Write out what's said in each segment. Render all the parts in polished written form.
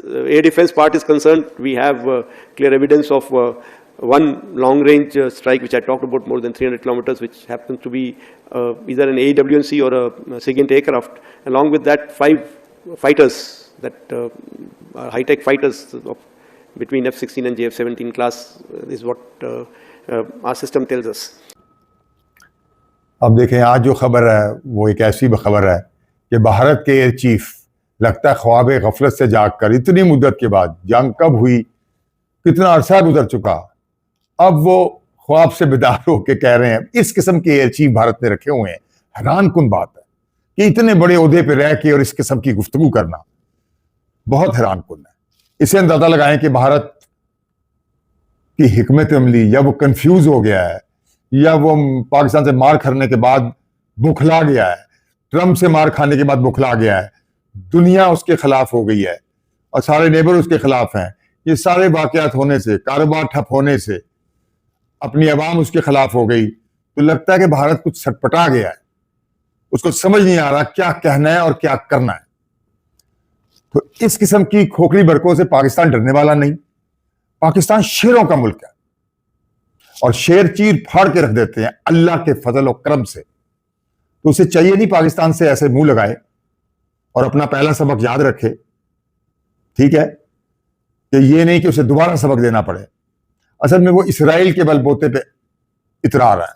air defense part is concerned, we have clear evidence of one long-range strike, which I talked about, more than 300 kilometers, which happens to be either an AWNC or a SIGINT aircraft. Along with that, 5 fighters, that high-tech fighters between F-16 and JF-17 class is what our system tells us. अब देखें, आज जो खबर है वो एक ऐसी खबर है कि भारत के एयर चीफ लगता है ख्वाब गफलत से जागकर इतनी मुद्दत के बाद, जंग कब हुई, कितना अरसा गुजर चुका, अब वो ख्वाब से बेदार होकर कह रहे हैं। इस किस्म के एयर चीफ भारत ने रखे हुए हैं। हैरान कुन बात है कि इतने बड़े ओहदे पे रह के और इस किस्म की गुफ्तगू करना बहुत हैरान कुन है। इसे अंदाजा लगाएं कि भारत की हिकमत अमली या वो कंफ्यूज हो गया है, या वो पाकिस्तान से मार खाने के बाद बुखला गया है, ट्रंप से मार खाने के बाद बुखला गया है, दुनिया उसके खिलाफ हो गई है और सारे नेबर उसके खिलाफ हैं। ये सारे वाकयात होने से, कारोबार ठप होने से अपनी आवाम उसके खिलाफ हो गई, तो लगता है कि भारत कुछ सटपटा गया है, उसको समझ नहीं आ रहा क्या कहना है और क्या करना है। तो इस किस्म की खोखली बरकों से पाकिस्तान डरने वाला नहीं। पाकिस्तान शेरों का मुल्क है और शेर चीर फाड़ के रख देते हैं अल्लाह के फजल और करम से। तो उसे चाहिए नहीं पाकिस्तान से ऐसे मुंह लगाए और अपना पहला सबक याद रखे, ठीक है, कि ये नहीं कि उसे दोबारा सबक देना पड़े। असल में वो इसराइल के बलबूते पे इतरा रहा है।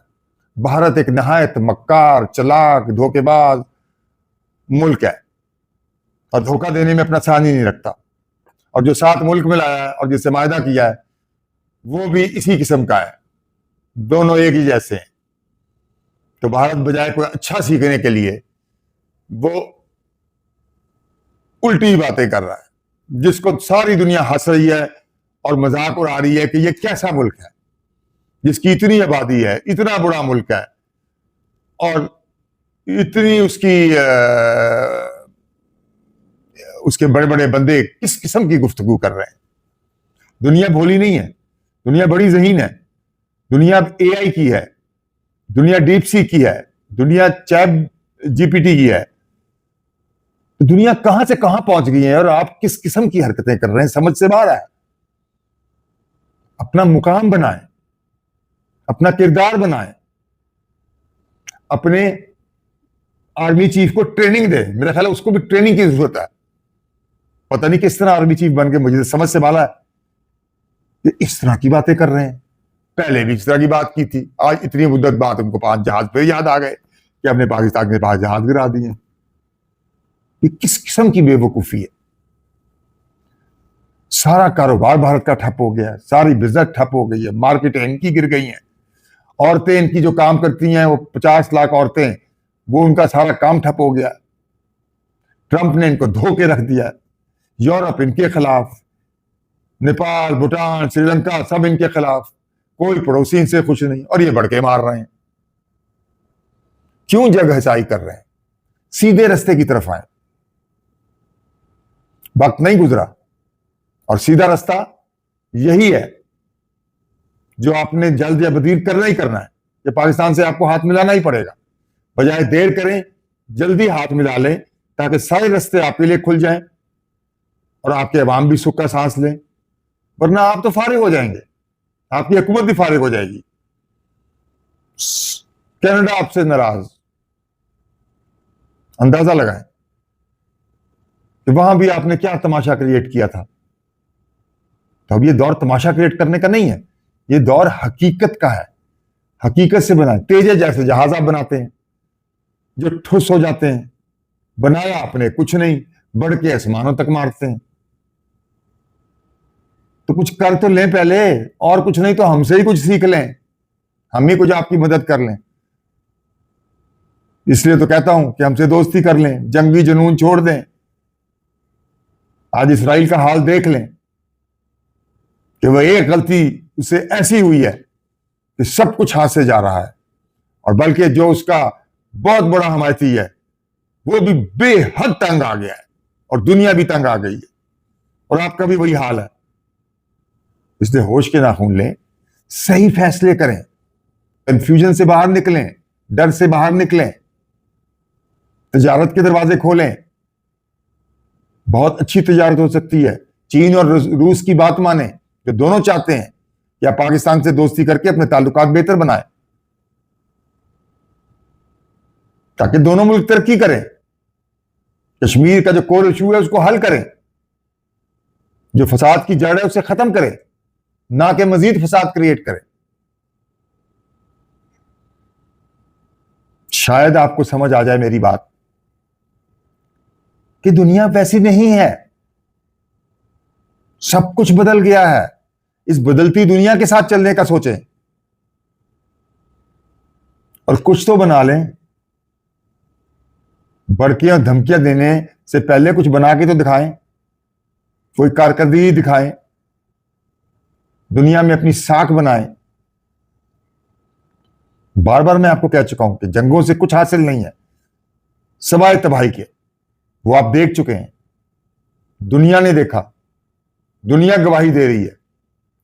भारत एक नहायत मक्कार, चलाक, धोखेबाज मुल्क है और धोखा देने में अपना सानी नहीं रखता। और जो 7 मुल्क में लाया है और जिससे मायदा किया है वो भी इसी किस्म का है, दोनों एक ही जैसे हैं। तो भारत बजाय कोई अच्छा सीखने के लिए वो उल्टी बातें कर रहा है, जिसको सारी दुनिया हंस रही है और मजाक उड़ा रही है कि ये कैसा मुल्क है जिसकी इतनी आबादी है, इतना बड़ा मुल्क है और इतनी उसके बड़े बड़े बंदे किस किस्म की गुफ्तगू कर रहे हैं। दुनिया भोली नहीं है, दुनिया बड़ी ज़हीन है, दुनिया AI की है, दुनिया डीप सी की है, दुनिया चैट GPT की है। तो दुनिया कहां से कहां पहुंच गई है और आप किस किस्म की हरकतें कर रहे हैं, समझ से बाहर है। अपना मुकाम बनाएं, अपना किरदार बनाएं, अपने आर्मी चीफ को ट्रेनिंग दे। मेरा ख्याल है उसको भी ट्रेनिंग की जरूरत है। पता नहीं किस तरह आर्मी चीफ बन के, मुझे समझ से बाला है कि इस तरह की बातें कर रहे हैं। पहले भी इस तरह की बात की थी, आज इतनी मुद्दत बाद उनको 5 जहाज फिर याद आ गए कि हमने पाकिस्तान के 5 जहाज गिरा दिए। ये किस किस्म की बेवकूफी है। सारा कारोबार भारत का ठप हो गया है, सारी बिजनेस ठप हो गई है, मार्केटें इनकी गिर गई हैं, औरतें इनकी जो काम करती हैं वो 50 लाख औरतें, वो उनका सारा काम ठप हो गया। ट्रंप ने इनको धो के रख दिया। यूरोप इनके खिलाफ, नेपाल, भूटान, श्रीलंका सब इनके खिलाफ, कोई पड़ोसी इनसे खुश नहीं और ये बढ़के मार रहे हैं। क्यों जग हसाई कर रहे हैं? सीधे रास्ते की तरफ आए। वक्त नहीं गुजरा और सीधा रास्ता यही है जो आपने जल्द या बदीर करना ही करना है कि पाकिस्तान से आपको हाथ मिलाना ही पड़ेगा। बजाय देर करें, जल्दी हाथ मिला लें ताकि सारे रास्ते आपके लिए खुल जाएं और आपके अवाम भी सुख का सांस लें। वरना आप तो फारिग हो जाएंगे, आपकी हुकूमत भी फारिग हो जाएगी। कनाडा आपसे नाराज, अंदाजा लगाएं कि वहां भी आपने क्या तमाशा क्रिएट किया था। तो अब ये दौर तमाशा क्रिएट करने का नहीं है, ये दौर हकीकत का है। हकीकत से बनाए। तेजे जैसे जहाज आप बनाते हैं जो ठुस हो जाते हैं, बनाया आपने कुछ नहीं, बढ़ के आसमानों तक मारते हैं। तो कुछ कर तो लें पहले, और कुछ नहीं तो हमसे ही कुछ सीख लें, हम ही कुछ आपकी मदद कर लें। इसलिए तो कहता हूं कि हमसे दोस्ती कर लें, जंगी जुनून छोड़ दें। आज इसराइल का हाल देख लें कि वह एक गलती उससे ऐसी हुई है कि सब कुछ हाथ से जा रहा है, और बल्कि जो उसका बहुत बड़ा हमायती है वो भी बेहद तंग आ गया है और दुनिया भी तंग आ गई है, और आपका भी वही हाल है। इसलिए होश के नाखून लें, सही फैसले करें, कंफ्यूजन से बाहर निकलें, डर से बाहर निकलें, तिजारत के दरवाजे खोलें। बहुत अच्छी तिजारत हो सकती है चीन और रूस की बात माने, जो दोनों चाहते हैं या पाकिस्तान से दोस्ती करके अपने ताल्लुकात बेहतर बनाए ताकि दोनों मुल्क तरक्की करें, कश्मीर का जो कोर इशू है उसको हल करें, जो फसाद की जड़ है उसे खत्म करें, ना कि मजीद फसाद क्रिएट करें। शायद आपको समझ आ जाए मेरी बात कि दुनिया वैसी नहीं है, सब कुछ बदल गया है। इस बदलती दुनिया के साथ चलने का सोचें और कुछ तो बना लें। बड़कियां धमकियां देने से पहले कुछ बना के तो दिखाएं, कोई कारकर्दगी दिखाएं, दुनिया में अपनी साख बनाएं। बार बार मैं आपको कह चुका हूं कि जंगों से कुछ हासिल नहीं है सवाए तबाही के, वो आप देख चुके हैं, दुनिया ने देखा, दुनिया गवाही दे रही है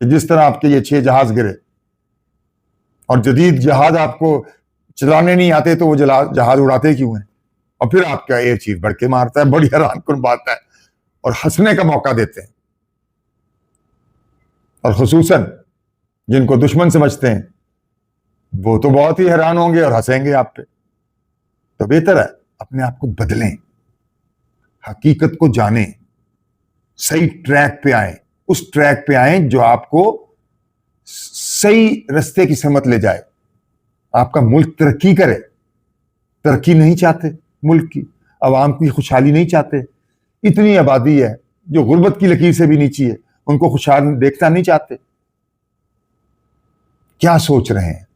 कि जिस तरह आपके ये 6 जहाज गिरे और जदीद जहाज आपको चलाने नहीं आते तो वो जहाज उड़ाते क्यों हैं? और फिर आपका एयर चीफ बढ़ के मारता है, बड़ी हैरानकुन बात है, और हंसने का मौका देते हैं। और खुसूसन जिनको दुश्मन समझते हैं वो तो बहुत ही हैरान होंगे और हंसेंगे आप पे। तो बेहतर है अपने आप को बदलें, हकीकत को जानें, सही ट्रैक पे आए, उस ट्रैक पे आए जो आपको सही रास्ते की समत ले जाए, आपका मुल्क तरक्की करे। तरक्की नहीं चाहते, मुल्क की आवाम की खुशहाली नहीं चाहते। इतनी आबादी है जो गुर्बत की लकीर से भी नीची है, उनको खुशहाल देखना नहीं चाहते। क्या सोच रहे हैं?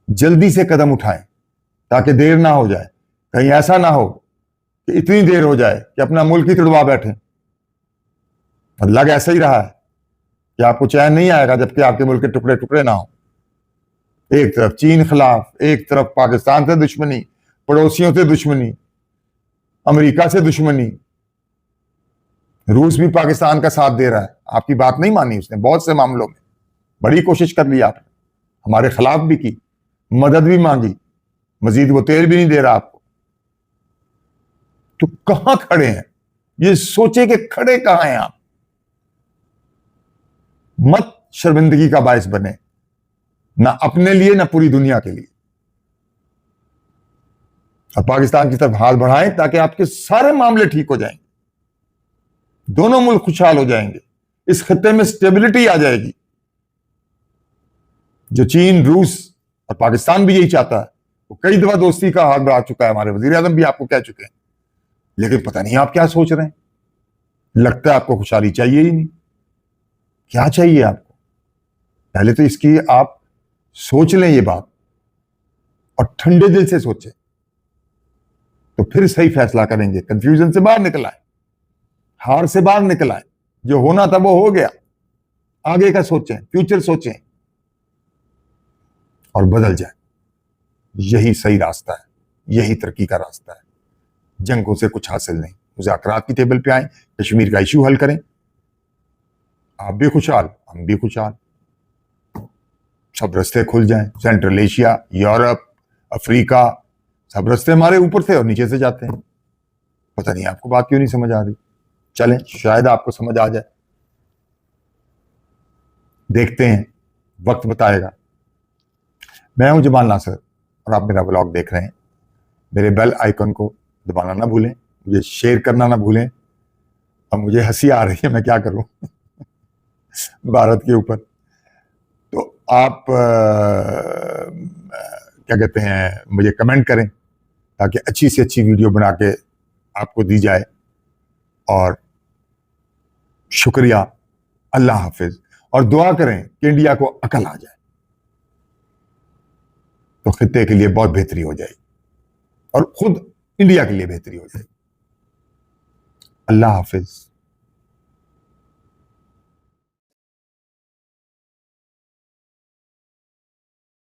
जल्दी से कदम उठाएं ताकि देर ना हो जाए। कहीं ऐसा ना हो कि इतनी देर हो जाए कि अपना मुल्क ही तुड़वा बैठे। और लग ऐसा ही रहा है कि आपको चैन नहीं आएगा जबकि आपके मुल्क के टुकड़े टुकड़े ना हो। एक तरफ चीन खिलाफ, एक तरफ पाकिस्तान से दुश्मनी, पड़ोसियों से दुश्मनी, अमेरिका से दुश्मनी। रूस भी पाकिस्तान का साथ दे रहा है। आपकी बात नहीं मानी उसने, बहुत से मामलों में बड़ी कोशिश कर ली आपने, हमारे खिलाफ भी की, मदद भी मांगी, मजीद वो तेल भी नहीं दे रहा आपको। तो कहां खड़े हैं? ये सोचे कि खड़े कहां हैं आप। मत शर्मिंदगी का बायस बने, ना अपने लिए ना पूरी दुनिया के लिए। और पाकिस्तान की तरफ हाथ बढ़ाएं ताकि आपके सारे मामले ठीक हो जाएंगे, दोनों मुल्क खुशहाल हो जाएंगे, इस खत्ते में स्टेबिलिटी आ जाएगी। जो चीन, रूस और पाकिस्तान भी यही चाहता है। वो कई दफा दोस्ती का हाथ बढ़ा चुका है, हमारे वजीर आजम भी आपको कह चुके हैं। लेकिन पता नहीं आप क्या सोच रहे हैं। लगता है आपको खुशहाली चाहिए ही नहीं। क्या चाहिए आपको? पहले तो इसकी आप सोच लें ये बात, और ठंडे दिल से सोचें, तो फिर सही फैसला करेंगे। कंफ्यूजन से बाहर निकल आए, हार से बाहर निकल आए। जो होना था वो हो गया। आगे का सोचें, फ्यूचर सोचें और बदल जाए। यही सही रास्ता है, यही तरक्की का रास्ता है। जंगों से कुछ हासिल नहीं। मुज़ाकरात की टेबल पे आए, कश्मीर का इशू हल करें। आप भी खुशहाल, हम भी खुशहाल, सब रास्ते खुल जाएं। सेंट्रल एशिया, यूरोप, अफ्रीका, सब रास्ते हमारे ऊपर से और नीचे से जाते हैं। पता नहीं आपको बात क्यों नहीं समझ आ रही। चलें, शायद आपको समझ आ जाए। देखते हैं, वक्त बताएगा। मैं हूं जमाल नासिर और आप मेरा ब्लॉग देख रहे हैं। मेरे बेल आइकन को दबाना ना भूलें, मुझे शेयर करना ना भूलें। अब मुझे हंसी आ रही है, मैं क्या करूं भारत के ऊपर। तो आप क्या कहते हैं, मुझे कमेंट करें ताकि अच्छी से अच्छी वीडियो बना के आपको दी जाए। और शुक्रिया, अल्लाह हाफिज। और दुआ करें कि इंडिया को अकल आ जाए तो खित्ते के लिए बहुत बेहतरी हो जाएगी और खुद इंडिया के लिए बेहतरी हो जाएगी। अल्लाह हाफिज।